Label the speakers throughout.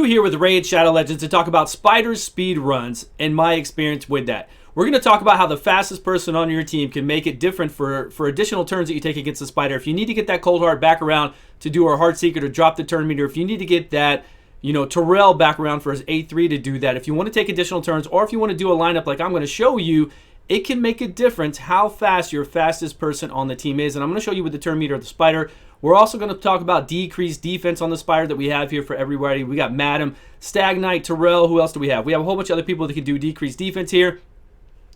Speaker 1: Stew here with Raid Shadow Legends to talk about spider speed runs and my experience with that. We're going to talk about how the fastest person on your team can make it different for additional turns that you take against the spider. If you need to get that Cold Heart back around to do our Heart Seeker to drop the turn meter, if you need to get that, Terrell back around for his A3 to do that, if you want to take additional turns, or if you want to do a lineup like I'm going to show you, it can make a difference how fast your fastest person on the team is. And I'm going to show you with the turn meter of the spider. We're also going to talk about decreased defense on the spider that we have here for everybody. We got Madam, Stag Knight, Terrell. Who else do we have? We have a whole bunch of other people that can do decreased defense here.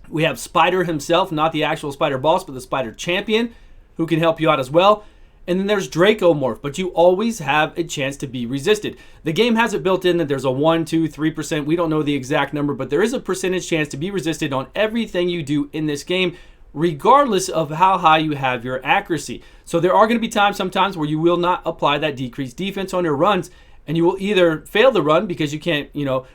Speaker 1: We have Spider himself, not the actual spider boss, but the spider champion, who can help you out as well. And then there's Draco Morph, but you always have a chance to be resisted. The game has it built in that there's a 1, 2, 3%. We don't know the exact number, but there is a percentage chance to be resisted on everything you do in this game, regardless of how high you have your accuracy. So there are going to be times sometimes where you will not apply that decreased defense on your runs, and you will either fail the run because you can't,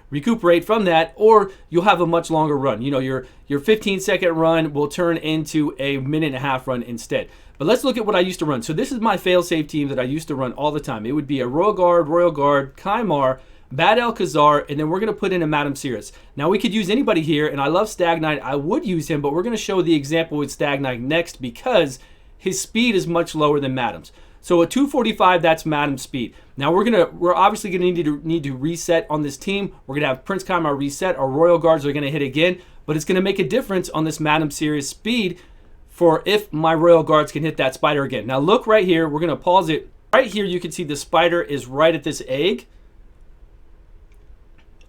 Speaker 1: recuperate from that, or you'll have a much longer run. Your 15-second run will turn into a minute-and-a-half run instead. But let's look at what I used to run. So this is my fail-safe team that I used to run all the time. It would be a Royal Guard, Kymar, Bad Alcazar, and then we're going to put in a Madam Cirrus. Now we could use anybody here, and I love Stag Knight. I would use him, but we're going to show the example with Stag Knight next because his speed is much lower than Madam's. So a 245, that's Madam's speed. Now we're obviously going to need to reset on this team. We're going to have Prince Kymar reset. Our Royal Guards are going to hit again, but it's going to make a difference on this Madam Cirrus speed for if my Royal Guards can hit that spider again. Now look right here. We're going to pause it. Right here you can see the spider is right at this egg.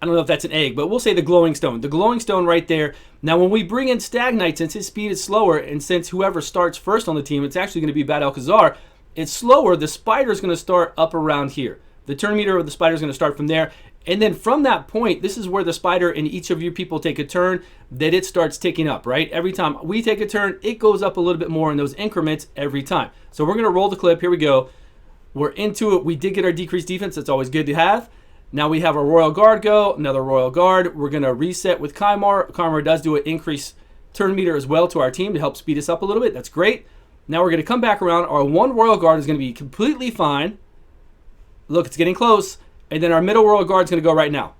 Speaker 1: I don't know if that's an egg, but we'll say the glowing stone. The glowing stone right there. Now when we bring in Stag Knight, since his speed is slower, and since whoever starts first on the team, it's actually going to be Bad Alcazar, it's slower, the spider is going to start up around here. The turn meter of the spider is going to start from there. And then from that point, this is where the spider and each of you people take a turn, that it starts ticking up, right? Every time we take a turn, it goes up a little bit more in those increments every time. So we're going to roll the clip. Here we go. We're into it. We did get our decreased defense. That's always good to have. Now we have our Royal Guard go, another Royal Guard. We're going to reset with Kymar. Kymar does do an increased turn meter as well to our team to help speed us up a little bit. That's great. Now we're going to come back around. Our one Royal Guard is going to be completely fine. Look, it's getting close. And then our middle Royal Guard is going to go right now.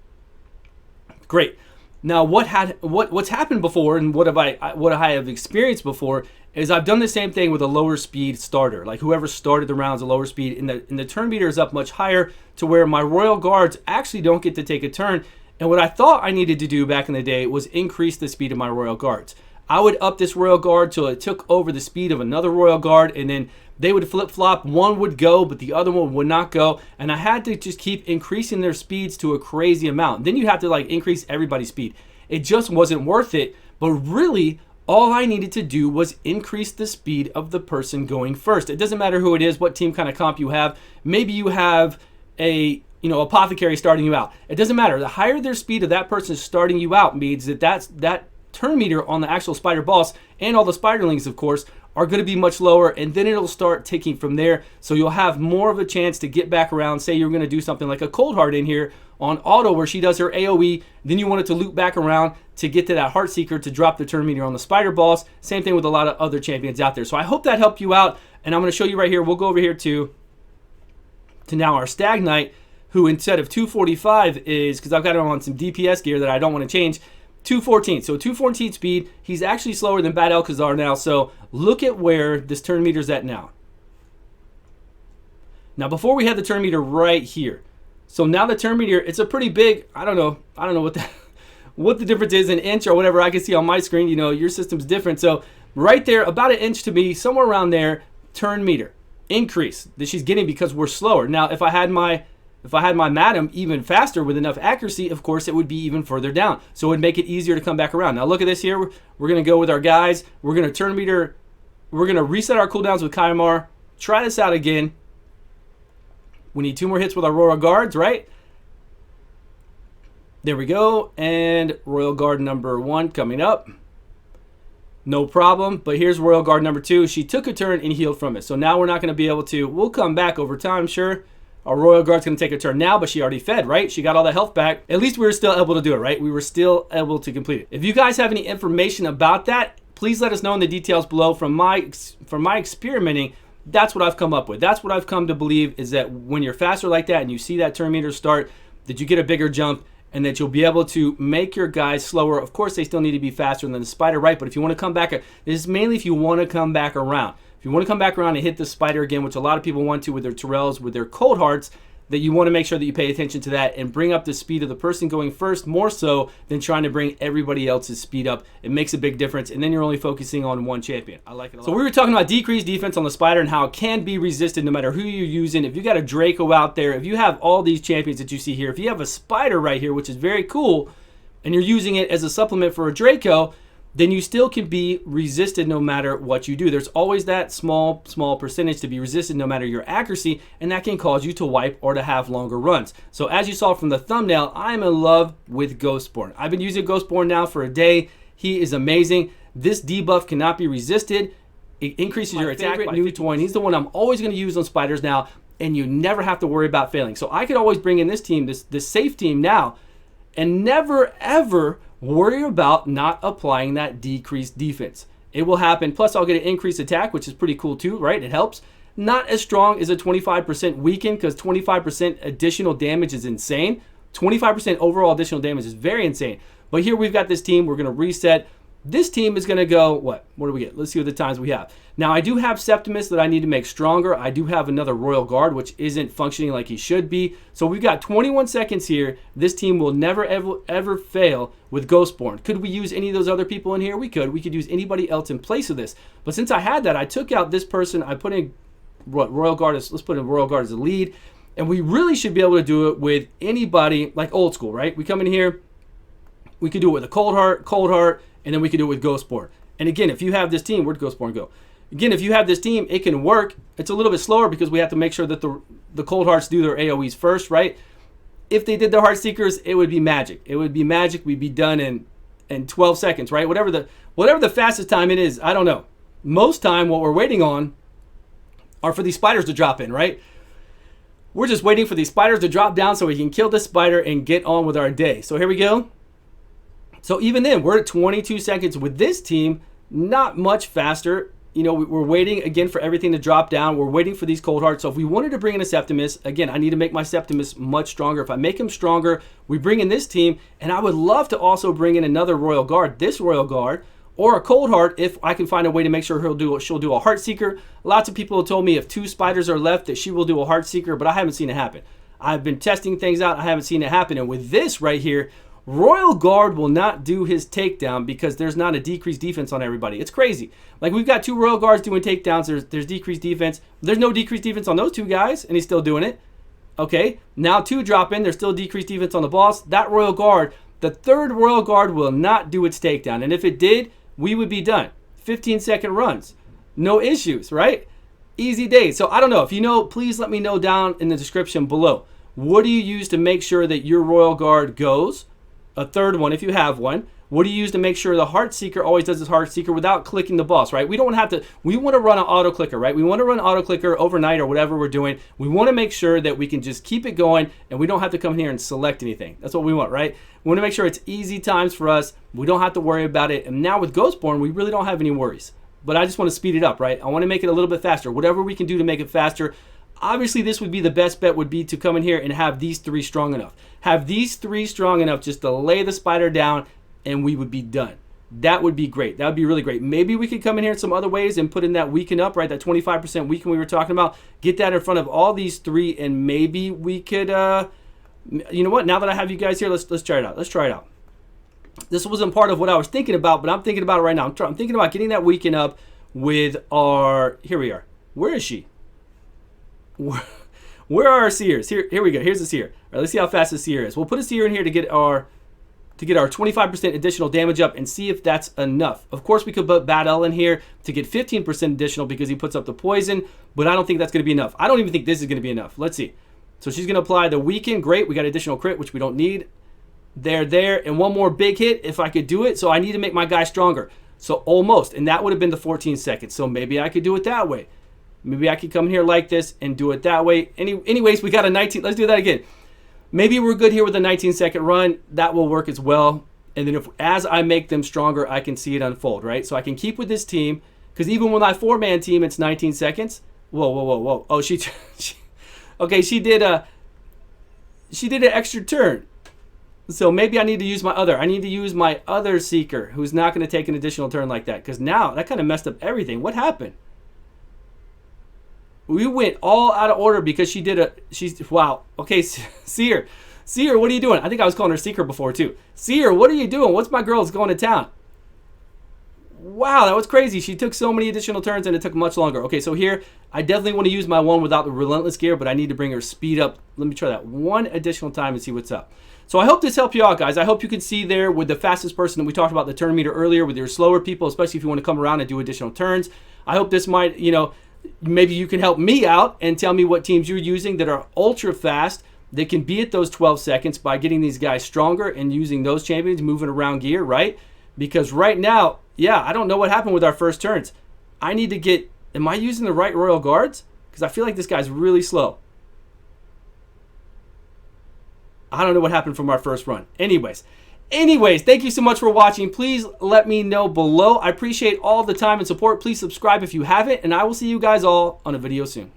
Speaker 1: Great. Now what's happened before, and what I have experienced before, is I've done the same thing with a lower speed starter. Like whoever started the rounds a lower speed, and the turn meter is up much higher to where my Royal Guards actually don't get to take a turn. And what I thought I needed to do back in the day was increase the speed of my Royal Guards. I would up this Royal Guard till it took over the speed of another Royal Guard, and then they would flip-flop. One would go, but the other one would not go. And I had to just keep increasing their speeds to a crazy amount. Then you have to increase everybody's speed. It just wasn't worth it. But really, all I needed to do was increase the speed of the person going first. It doesn't matter who it is, what team kind of comp you have. Maybe you have a apothecary starting you out. It doesn't matter. The higher their speed of that person starting you out means that turn meter on the actual spider boss and all the spiderlings, of course, are going to be much lower, and then it'll start ticking from there. So you'll have more of a chance to get back around. Say you're going to do something like a Cold Heart in here on auto where she does her AoE, then you want it to loop back around to get to that Heart Seeker to drop the turn meter on the spider boss. Same thing with a lot of other champions out there. So I hope that helped you out, and I'm going to show you right here. We'll go over here to now our Stag Knight, who instead of 245 is, because I've got him on some DPS gear that I don't want to change, 214. So 214 speed. He's actually slower than Bad Alcazar now. So look at where this turn meter's at now. Now before we had the turn meter right here. So now the turn meter, it's a pretty big, I don't know what the difference is in inch or whatever I can see on my screen. Your system's different. So right there, about an inch to me, somewhere around there, turn meter increase that she's getting because we're slower. Now if I had my Madam even faster with enough accuracy, of course, it would be even further down. So it would make it easier to come back around. Now look at this here. We're going to go with our guys. We're going to turn meter. We're going to reset our cooldowns with Kymar. Try this out again. We need 2 more hits with our Royal Guards, right? There we go. And Royal Guard number 1 coming up. No problem. But here's Royal Guard number 2. She took a turn and healed from it. So now we're not going to be able to. We'll come back over time, sure. Our Royal Guard's going to take a turn now, but she already fed, right? She got all that health back. At least we were still able to do it, right? We were still able to complete it. If you guys have any information about that, please let us know in the details below. From my experimenting, that's what I've come up with. That's what I've come to believe, is that when you're faster like that and you see that turn meter start, that you get a bigger jump, and that you'll be able to make your guys slower. Of course, they still need to be faster than the spider, right? But if you want to come back, this is mainly if you want to come back around. If you want to come back around and hit the spider again, which a lot of people want to with their Terrells, with their Cold Hearts, that you want to make sure that you pay attention to that and bring up the speed of the person going first more so than trying to bring everybody else's speed up. It makes a big difference, and then you're only focusing on one champion. I like it a lot. So we were talking about decreased defense on the spider and how it can be resisted no matter who you're using. If you got a Draco out there, if you have all these champions that you see here, if you have a spider right here, which is very cool, and you're using it as a supplement for a Draco, then you still can be resisted no matter what you do. There's always that small percentage to be resisted no matter your accuracy, and that can cause you to wipe or to have longer runs. So as you saw from the thumbnail, I'm in love with Ghostborn. I've been using Ghostborn now for a day. He is amazing. This debuff cannot be resisted. It increases your attack by new toy. He's the one I'm always going to use on spiders now, and you never have to worry about failing. So I could always bring in this team, this safe team now, and never ever worry about not applying that decreased defense. It will happen. Plus, I'll get an increased attack, which is pretty cool too, right? It helps. Not as strong as a 25% weaken, because 25% additional damage is insane. 25% overall additional damage is very insane. But here we've got this team. We're going to reset. This team is going to go, what do we get? Let's see what the times we have. Now, I do have Septimus that I need to make stronger. I do have another Royal Guard, which isn't functioning like he should be. So we've got 21 seconds here. This team will never, ever fail with Ghostborn. Could we use any of those other people in here? We could. We could use anybody else in place of this. But since I had that, I took out this person. I put in Royal Guard. Let's put in Royal Guard as a lead. And we really should be able to do it with anybody like old school, right? We come in here. We could do it with a Cold Heart, and then we can do it with Ghostborn. And again, if you have this team, where'd Ghostborn go? Again, if you have this team, it can work. It's a little bit slower because we have to make sure that the Cold Hearts do their AoEs first, right? If they did the Heart Seekers, it would be magic. It would be magic. We'd be done in 12 seconds, right? Whatever the fastest time it is, I don't know. Most time, what we're waiting on are for these spiders to drop in, right? We're just waiting for these spiders to drop down so we can kill this spider and get on with our day. So here we go. So even then, we're at 22 seconds with this team, not much faster. You know, we're waiting again for everything to drop down. We're waiting for these Cold Hearts. So if we wanted to bring in a Septimus, again, I need to make my Septimus much stronger. If I make him stronger, we bring in this team, and I would love to also bring in another Royal Guard, this Royal Guard, or a Cold Heart if I can find a way to make sure she'll do a Heart Seeker. Lots of people have told me if 2 spiders are left that she will do a Heart Seeker, but I haven't seen it happen. I've been testing things out. I haven't seen it happen. And with this right here, Royal Guard will not do his takedown because there's not a decreased defense on everybody. It's crazy. Like, we've got 2 Royal Guards doing takedowns. There's decreased defense. There's no decreased defense on those 2 guys, and he's still doing it. Okay, now 2 drop in. There's still decreased defense on the boss. That Royal Guard, the 3rd Royal Guard will not do its takedown. And if it did, we would be done. 15-second runs. No issues, right? Easy days. So I don't know. If you know, please let me know down in the description below. What do you use to make sure that your Royal Guard goes? A 3rd one if you have one. What do you use to make sure the Heart Seeker always does his Heart Seeker without clicking the boss, right? We don't have to, we want to run an auto clicker, right? We want to run auto clicker overnight or whatever we're doing. We want to make sure that we can just keep it going and we don't have to come here and select anything. That's what we want, right? We want to make sure it's easy times for us. We don't have to worry about it. And now with Ghostborn, we really don't have any worries. But I just want to speed it up, right? I want to make it a little bit faster. Whatever we can do to make it faster. Obviously, this would be the best bet would be to come in here and have these 3 strong enough. Have these 3 strong enough just to lay the spider down and we would be done. That would be great. That would be really great. Maybe we could come in here in some other ways and put in that weaken up, right? That 25% weaken we were talking about. Get that in front of all these 3 and maybe we could, you know what? Now that I have you guys here, let's try it out. Let's try it out. This wasn't part of what I was thinking about, but I'm thinking about it right now. I'm thinking about getting that weaken up with our, here we are. Where is she? Where are our seers? Here we go. Here's the seer. All right, let's see how fast the seer is. We'll put a seer in here to get our 25% additional damage up and see if that's enough. Of course, we could put Bad L in here to get 15% additional because he puts up the poison, but I don't think that's going to be enough. I don't even think this is going to be enough. Let's see. So she's going to apply the weaken. Great. We got additional crit, which we don't need. There. And one more big hit if I could do it. So I need to make my guy stronger. So almost. And that would have been the 14 seconds. So maybe I could do it that way. Maybe I could come here like this and do it that way. Anyways, we got a 19. Let's do that again. Maybe we're good here with a 19-second run. That will work as well. And then as I make them stronger, I can see it unfold, right? So I can keep with this team. Because even with my 4-man team, it's 19 seconds. Whoa. Oh, okay, she She did an extra turn. So maybe I need to use my other Seeker who's not going to take an additional turn like that. Because now that kind of messed up everything. What happened? We went all out of order because she did wow. Okay, Seer, what are you doing? I think I was calling her Seeker before too. Seer, what are you doing? What's my girl's going to town? Wow, that was crazy. She took so many additional turns and it took much longer. Okay, so here, I definitely want to use my one without the Relentless gear, but I need to bring her speed up. Let me try that one additional time and see what's up. So I hope this helped you out, guys. I hope you can see there with the fastest person that we talked about the turn meter earlier with your slower people, especially if you want to come around and do additional turns. I hope this might, maybe you can help me out and tell me what teams you're using that are ultra fast that can be at those 12 seconds by getting these guys stronger and using those champions, moving around gear, right? Because right now, yeah, I don't know what happened with our first turns. I need to get, am I using the right Royal Guards? Because I feel like this guy's really slow. I don't know what happened from our first run. Anyways, thank you so much for watching. Please let me know below. I appreciate all the time and support. Please subscribe if you haven't, and I will see you guys all on a video soon.